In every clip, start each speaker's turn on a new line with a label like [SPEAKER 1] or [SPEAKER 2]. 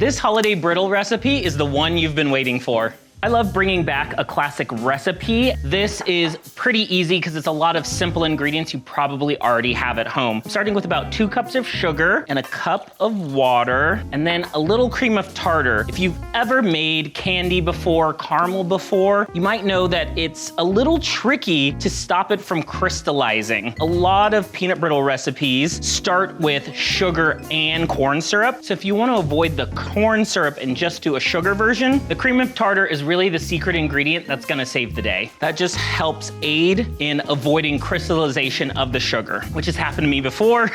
[SPEAKER 1] This holiday brittle recipe is the one you've been waiting for. I love bringing back a classic recipe. This is pretty easy because it's a lot of simple ingredients you probably already have at home. Starting with about 2 cups of sugar and a cup of water, and then a little cream of tartar. If you've ever made candy before, caramel before, you might know that it's a little tricky to stop it from crystallizing. A lot of peanut brittle recipes start with sugar and corn syrup. So if you want to avoid the corn syrup and just do a sugar version, the cream of tartar is really the secret ingredient that's gonna save the day. That just helps aid in avoiding crystallization of the sugar, which has happened to me before.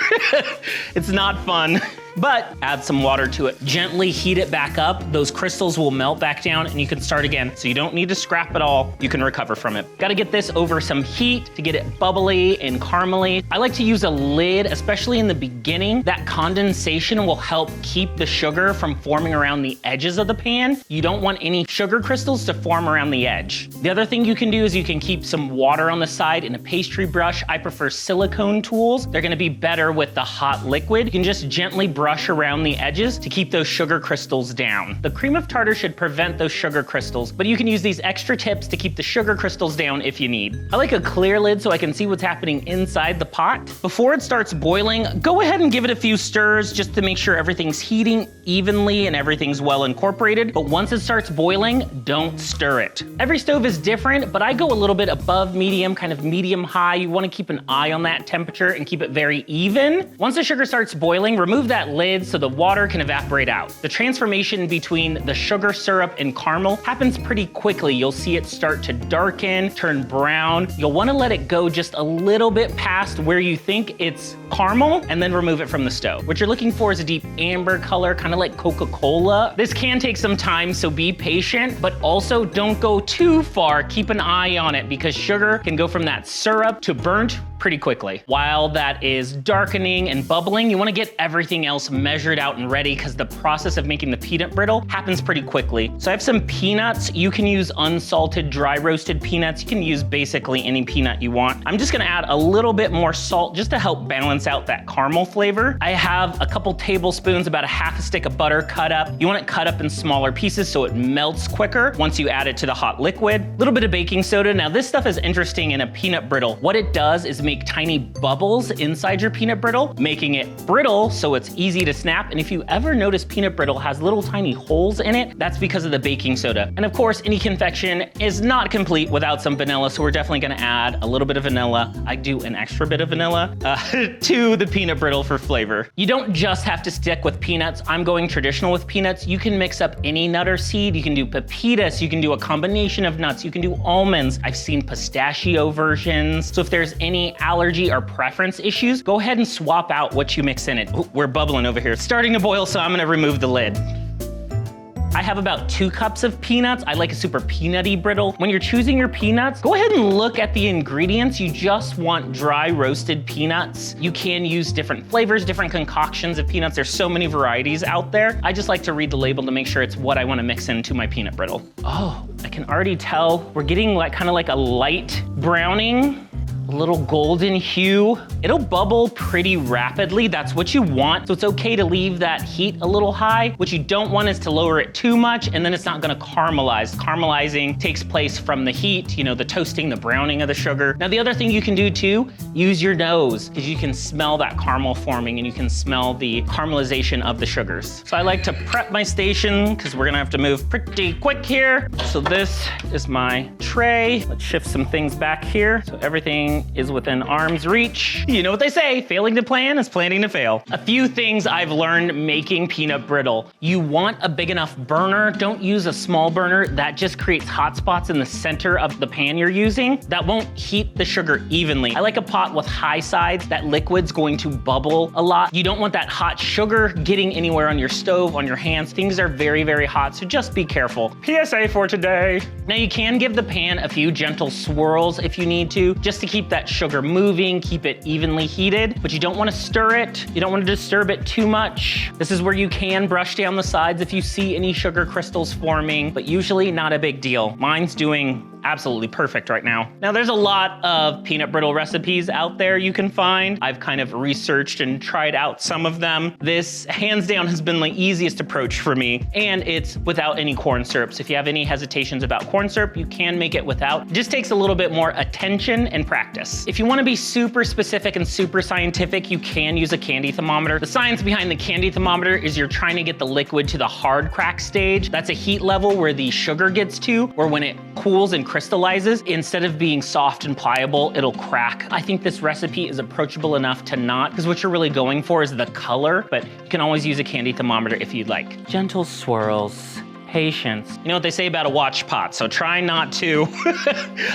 [SPEAKER 1] It's not fun. But add some water to it. Gently heat it back up. Those crystals will melt back down and you can start again. So you don't need to scrap it all. You can recover from it. Gotta get this over some heat to get it bubbly and caramely. I like to use a lid, especially in the beginning. That condensation will help keep the sugar from forming around the edges of the pan. You don't want any sugar crystals to form around the edge. The other thing you can do is you can keep some water on the side in a pastry brush. I prefer silicone tools. They're gonna be better with the hot liquid. You can just gently brush around the edges to keep those sugar crystals down. The cream of tartar should prevent those sugar crystals, but you can use these extra tips to keep the sugar crystals down if you need. I like a clear lid so I can see what's happening inside the pot. Before it starts boiling, go ahead and give it a few stirs just to make sure everything's heating evenly and everything's well incorporated. But once it starts boiling, don't stir it. Every stove is different, but I go a little bit above medium, kind of medium high. You want to keep an eye on that temperature and keep it very even. Once the sugar starts boiling, remove that lid so the water can evaporate out. The transformation between the sugar syrup and caramel happens pretty quickly. You'll see it start to darken, turn brown. You'll want to let it go just a little bit past where you think it's caramel and then remove it from the stove. What you're looking for is a deep amber color, kind of like Coca-Cola. This can take some time, so be patient, but also don't go too far. Keep an eye on it because sugar can go from that syrup to burnt pretty quickly. While that is darkening and bubbling, you want to get everything else measured out and ready because the process of making the peanut brittle happens pretty quickly. So I have some peanuts. You can use unsalted, dry roasted peanuts. You can use basically any peanut you want. I'm just gonna add a little bit more salt just to help balance out that caramel flavor. I have a couple tablespoons, about a half a stick of butter cut up. You want it cut up in smaller pieces so it melts quicker once you add it to the hot liquid. A little bit of baking soda. Now this stuff is interesting in a peanut brittle. What it does is make tiny bubbles inside your peanut brittle, making it brittle so it's easy to snap. And if you ever notice peanut brittle has little tiny holes in it, that's because of the baking soda. And of course, any confection is not complete without some vanilla, so we're definitely gonna add a little bit of vanilla. I do an extra bit of vanilla to the peanut brittle for flavor. You don't just have to stick with peanuts. I'm going traditional with peanuts. You can mix up any nut or seed. You can do pepitas. You can do a combination of nuts. You can do almonds. I've seen pistachio versions. So if there's any allergy or preference issues, go ahead and swap out what you mix in it. Ooh, we're bubbling over here. It's starting to boil, so I'm gonna remove the lid. I have about 2 cups of peanuts. I like a super peanutty brittle. When you're choosing your peanuts, go ahead and look at the ingredients. You just want dry roasted peanuts. You can use different flavors, different concoctions of peanuts. There's so many varieties out there. I just like to read the label to make sure it's what I want to mix into my peanut brittle. Oh, I can already tell we're getting like kind of like a light browning. A little golden hue. It'll bubble pretty rapidly. That's what you want. So it's okay to leave that heat a little high. What you don't want is to lower it too much and then it's not gonna caramelize. Caramelizing takes place from the heat, you know, the toasting, the browning of the sugar. Now the other thing you can do too, use your nose because you can smell that caramel forming and you can smell the caramelization of the sugars. So I like to prep my station because we're gonna have to move pretty quick here. So this is my tray. Let's shift some things back here. So everything is within arm's reach. You know what they say, failing to plan is planning to fail. A few things I've learned making peanut brittle. You want a big enough burner. Don't use a small burner. That just creates hot spots in the center of the pan you're using. That won't heat the sugar evenly. I like a pot with high sides. That liquid's going to bubble a lot. You don't want that hot sugar getting anywhere on your stove, on your hands. Things are very, very hot, so just be careful. PSA for today. Now you can give the pan a few gentle swirls if you need to, just to keep that sugar moving, keep it evenly heated, but you don't want to stir it. You don't want to disturb it too much. This is where you can brush down the sides if you see any sugar crystals forming, but usually not a big deal. Mine's doing absolutely perfect right now. Now there's a lot of peanut brittle recipes out there you can find. I've kind of researched and tried out some of them. This hands down has been the easiest approach for me, and it's without any corn syrup. So if you have any hesitations about corn syrup, you can make it without. It just takes a little bit more attention and practice. If you want to be super specific and super scientific, you can use a candy thermometer. The science behind the candy thermometer is you're trying to get the liquid to the hard crack stage. That's a heat level where the sugar gets to, or when it cools and crystallizes, instead of being soft and pliable, it'll crack. I think this recipe is approachable enough to not, because what you're really going for is the color, but you can always use a candy thermometer if you'd like. Gentle swirls. Patience. You know what they say about a watch pot, so try not to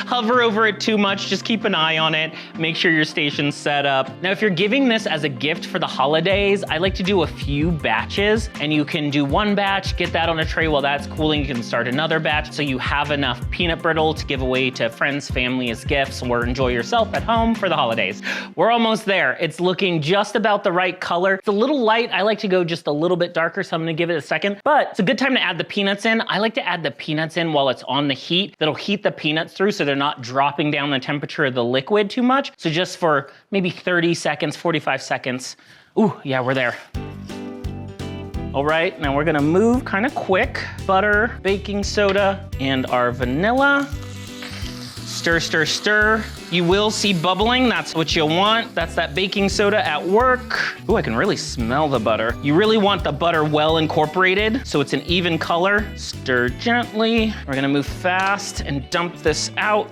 [SPEAKER 1] hover over it too much. Just keep an eye on it. Make sure your station's set up. Now, if you're giving this as a gift for the holidays, I like to do a few batches, and you can do one batch, get that on a tray while that's cooling. You can start another batch so you have enough peanut brittle to give away to friends, family as gifts, or enjoy yourself at home for the holidays. We're almost there. It's looking just about the right color. It's a little light. I like to go just a little bit darker, so I'm gonna give it a second, but it's a good time to add the peanuts in. I like to add the peanuts in while it's on the heat. That'll heat the peanuts through so they're not dropping down the temperature of the liquid too much. So just for maybe 30 seconds, 45 seconds. Ooh, yeah, we're there. All right, now we're gonna move kind of quick. Butter, baking soda, and our vanilla. Stir, stir, stir. You will see bubbling, that's what you'll want. That's that baking soda at work. Ooh, I can really smell the butter. You really want the butter well incorporated so it's an even color. Stir gently. We're gonna move fast and dump this out.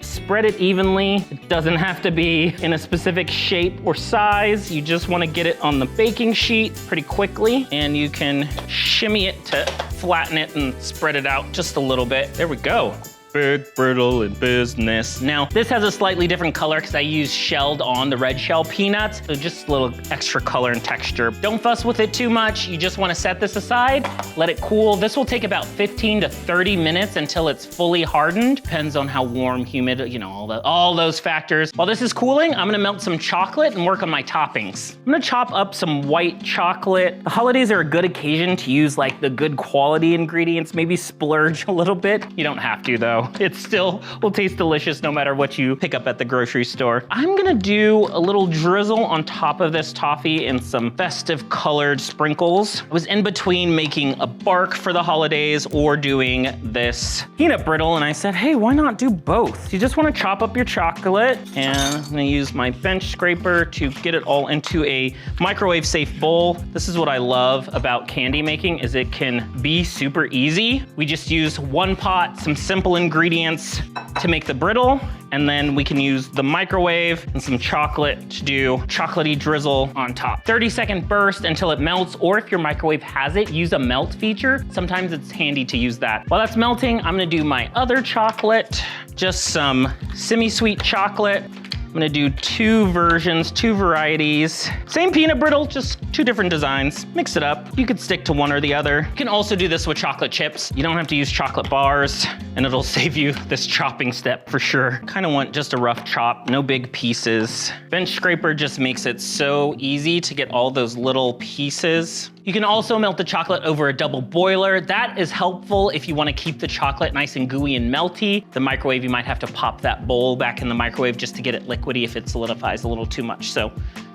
[SPEAKER 1] Spread it evenly. It doesn't have to be in a specific shape or size. You just wanna get it on the baking sheet pretty quickly, and you can shimmy it to flatten it and spread it out just a little bit. There we go. Big brittle in business. Now, this has a slightly different color because I use shelled on the red shell peanuts, so just a little extra color and texture. Don't fuss with it too much. You just want to set this aside, let it cool. This will take about 15 to 30 minutes until it's fully hardened. Depends on how warm, humid, you know, all those factors. While this is cooling, I'm gonna melt some chocolate and work on my toppings. I'm gonna chop up some white chocolate. The holidays are a good occasion to use like the good quality ingredients, maybe splurge a little bit. You don't have to though. It still will taste delicious no matter what you pick up at the grocery store. I'm gonna do a little drizzle on top of this toffee and some festive colored sprinkles. I was in between making a bark for the holidays or doing this peanut brittle, and I said, hey, why not do both? You just wanna chop up your chocolate, and I'm gonna use my bench scraper to get it all into a microwave safe bowl. This is what I love about candy making, is it can be super easy. We just use one pot, some simple ingredients to make the brittle, and then we can use the microwave and some chocolate to do chocolatey drizzle on top. 30-second burst until it melts, or if your microwave has it, use a melt feature. Sometimes it's handy to use that. While that's melting, I'm gonna do my other chocolate, just some semi-sweet chocolate. I'm gonna do two versions, two varieties. Same peanut brittle, just two different designs. Mix it up. You could stick to one or the other. You can also do this with chocolate chips. You don't have to use chocolate bars, and it'll save you this chopping step for sure. Kind of want just a rough chop, no big pieces. Bench scraper just makes it so easy to get all those little pieces. You can also melt the chocolate over a double boiler. That is helpful if you want to keep the chocolate nice and gooey and melty. The microwave, you might have to pop that bowl back in the microwave just to get it liquidy if it solidifies a little too much. So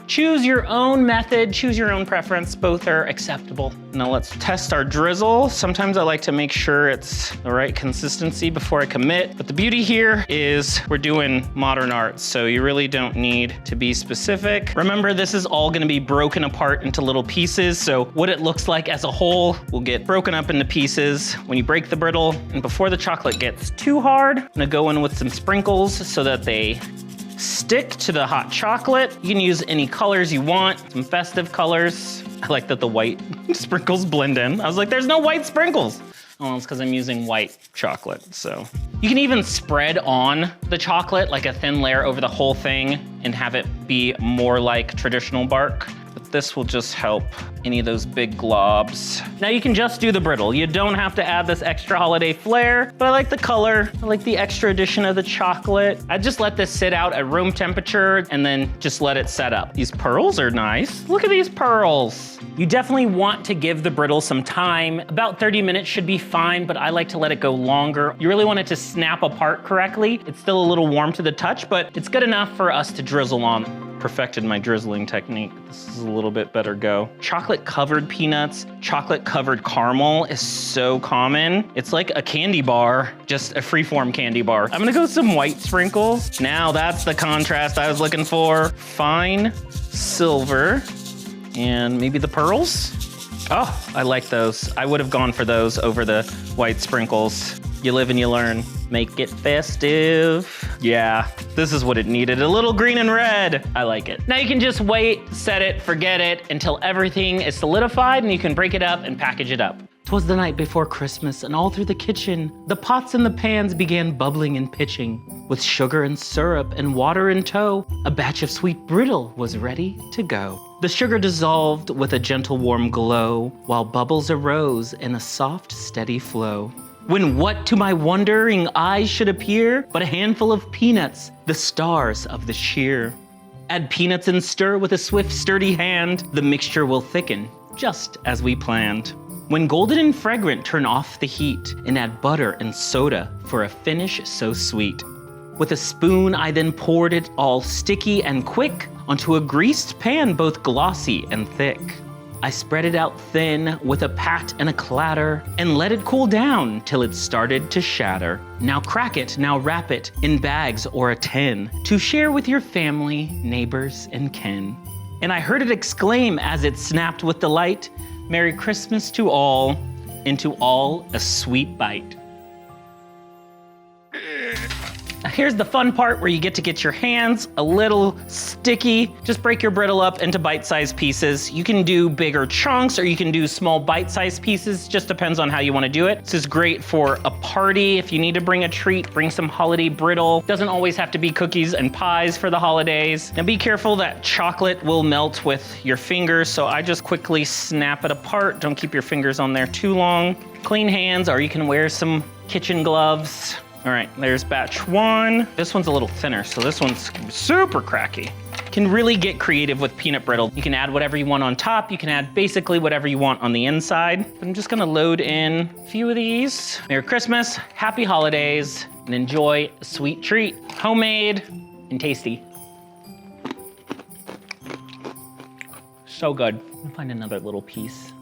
[SPEAKER 1] choose your own method, choose your own preference. Both are acceptable. Now let's test our drizzle. Sometimes I like to make sure it's the right consistency before I commit. But the beauty here is we're doing modern art, so you really don't need to be specific. Remember, this is all gonna be broken apart into little pieces, so what it looks like as a whole will get broken up into pieces when you break the brittle. And before the chocolate gets too hard, I'm gonna go in with some sprinkles so that they stick to the hot chocolate. You can use any colors you want, some festive colors. I like that the white sprinkles blend in. I was like, there's no white sprinkles. Oh, it's because I'm using white chocolate, so. You can even spread on the chocolate like a thin layer over the whole thing and have it be more like traditional bark. But This will just help any of those big globs. Now you can just do the brittle. You don't have to add this extra holiday flair, but I like the color. I like the extra addition of the chocolate. I just let this sit out at room temperature and then just let it set up. These pearls are nice. Look at these pearls. You definitely want to give the brittle some time. About 30 minutes should be fine, but I like to let it go longer. You really want it to snap apart correctly. It's still a little warm to the touch, but it's good enough for us to drizzle on. Perfected my drizzling technique. This is a little bit better go. Chocolate covered peanuts, chocolate covered caramel is so common. It's like a candy bar, just a freeform candy bar. I'm gonna go with some white sprinkles. Now that's the contrast I was looking for. Fine silver and maybe the pearls. Oh, I like those. I would have gone for those over the white sprinkles. You live and you learn. Make it festive. Yeah, this is what it needed. A little green and red. I like it. Now you can just wait, set it, forget it until everything is solidified and you can break it up and package it up. 'Twas the night before Christmas, and all through the kitchen, the pots and the pans began bubbling and pitching. With sugar and syrup and water in tow, a batch of sweet brittle was ready to go. The sugar dissolved with a gentle warm glow, while bubbles arose in a soft, steady flow. When what to my wondering eyes should appear but a handful of peanuts, the stars of the cheer. Add peanuts and stir with a swift, sturdy hand. The mixture will thicken, just as we planned. When golden and fragrant, turn off the heat and add butter and soda for a finish so sweet. With a spoon, I then poured it all sticky and quick onto a greased pan, both glossy and thick. I spread it out thin with a pat and a clatter and let it cool down till it started to shatter. Now crack it, now wrap it in bags or a tin to share with your family, neighbors, and kin. And I heard it exclaim as it snapped with delight, "Merry Christmas to all, and to all a sweet bite." Here's the fun part where you get your hands a little sticky. Just break your brittle up into bite-sized pieces. You can do bigger chunks or you can do small bite-sized pieces. Just depends on how you want to do it. This is great for a party. If you need to bring a treat, bring some holiday brittle. Doesn't always have to be cookies and pies for the holidays. Now be careful that chocolate will melt with your fingers, so I just quickly snap it apart. Don't keep your fingers on there too long. Clean hands, or you can wear some kitchen gloves. All right, there's batch one. This one's a little thinner, so this one's super cracky. Can really get creative with peanut brittle. You can add whatever you want on top. You can add basically whatever you want on the inside. I'm just gonna load in a few of these. Merry Christmas, happy holidays, and enjoy a sweet treat. Homemade and tasty. So good. I'll find another little piece.